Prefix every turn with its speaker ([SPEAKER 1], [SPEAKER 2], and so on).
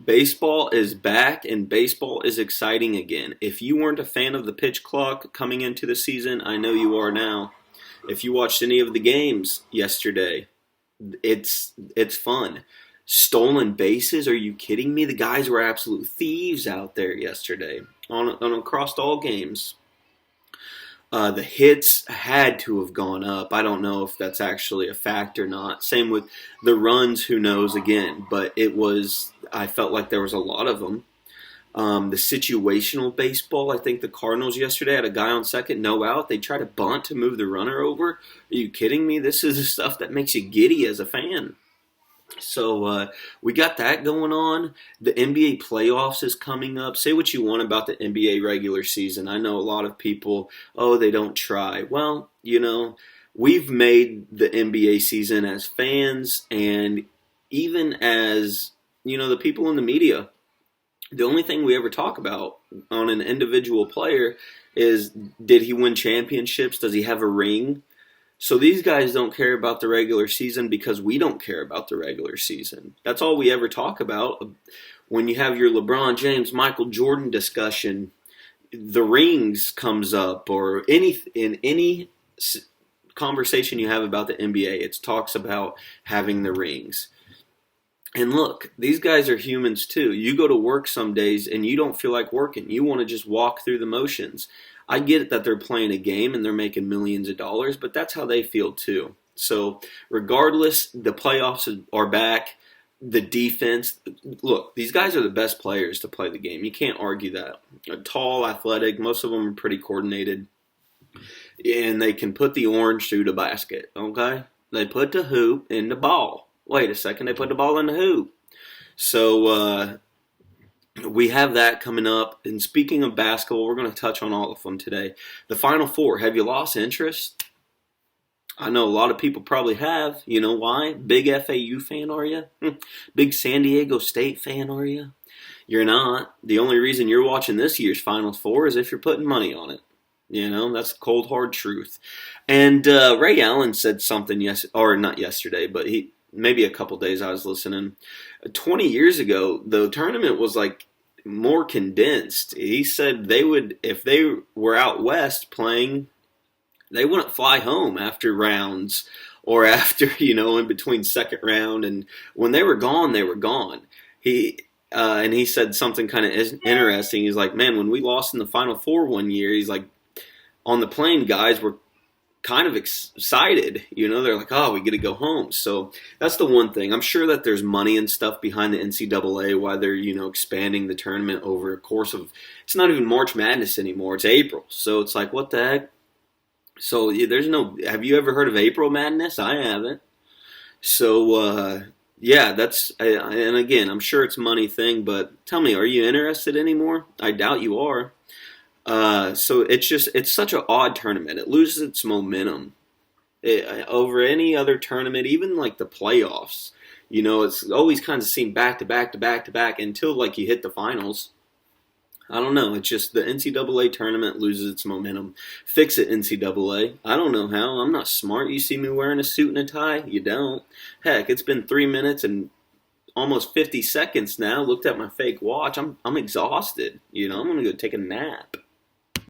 [SPEAKER 1] Baseball is back and baseball is exciting again. If you weren't a fan of the pitch clock coming into the season, I know you are now. If you watched any of the games yesterday, it's fun. Stolen bases? Are you kidding me? The guys were absolute thieves out there yesterday on across all games. The hits had to have gone up. I don't know if that's actually a fact or not. Same with the runs, who knows again. But I felt like there was a lot of them. The situational baseball, I think the Cardinals yesterday had a guy on second, no out. They tried to bunt to move the runner over. Are you kidding me? This is the stuff that makes you giddy as a fan. So we got that going on. The NBA playoffs is coming up. Say what you want about the NBA regular season. I know a lot of people, oh, they don't try. Well, we've made the NBA season as fans and even as, the people in the media. The only thing we ever talk about on an individual player is, did he win championships? Does he have a ring? So these guys don't care about the regular season because we don't care about the regular season. That's all we ever talk about. When you have your LeBron James, Michael Jordan discussion, the rings comes up, or in any conversation you have about the NBA, it talks about having the rings. And look, these guys are humans too. You go to work some days and you don't feel like working. You want to just walk through the motions. I get it that they're playing a game and they're making millions of dollars, but that's how they feel too. So regardless, the playoffs are back. The defense, look, these guys are the best players to play the game. You can't argue that. Tall, athletic, most of them are pretty coordinated. And they can put the orange through the basket, okay? They put the hoop in the ball. Wait a second, they put the ball in the hoop. So, we have that coming up. And speaking of basketball, we're going to touch on all of them today. The Final Four, have you lost interest? I know a lot of people probably have. You know why? Big FAU fan, are you? Big San Diego State fan, are you? You're not. The only reason you're watching this year's Final Four is if you're putting money on it. That's cold, hard truth. And Ray Allen said something, not yesterday, but maybe a couple days I was listening. 20 years ago, the tournament was like more condensed. He said if they were out west playing, they wouldn't fly home after rounds or after, in between second round. And when they were gone, they were gone. And he said something kind of interesting. He's like, man, when we lost in the Final Four one year, he's like, on the plane, guys were kind of excited. They're like, oh, we get to go home. So that's the one thing. I'm sure that there's money and stuff behind the NCAA, why they're, expanding the tournament over a course of, it's not even March Madness anymore. It's April. So it's like, what the heck? So have you ever heard of April Madness? I haven't. So, and again, I'm sure it's a money thing, but tell me, are you interested anymore? I doubt you are. So it's such an odd tournament. It loses its momentum over any other tournament, even like the playoffs. It's always kind of seemed back to back to back to back until like you hit the finals. I don't know. It's just the NCAA tournament loses its momentum. Fix it, NCAA. I don't know how. I'm not smart. You see me wearing a suit and a tie? You don't. Heck, it's been 3 minutes and almost 50 seconds now. Looked at my fake watch. I'm exhausted. I'm going to go take a nap.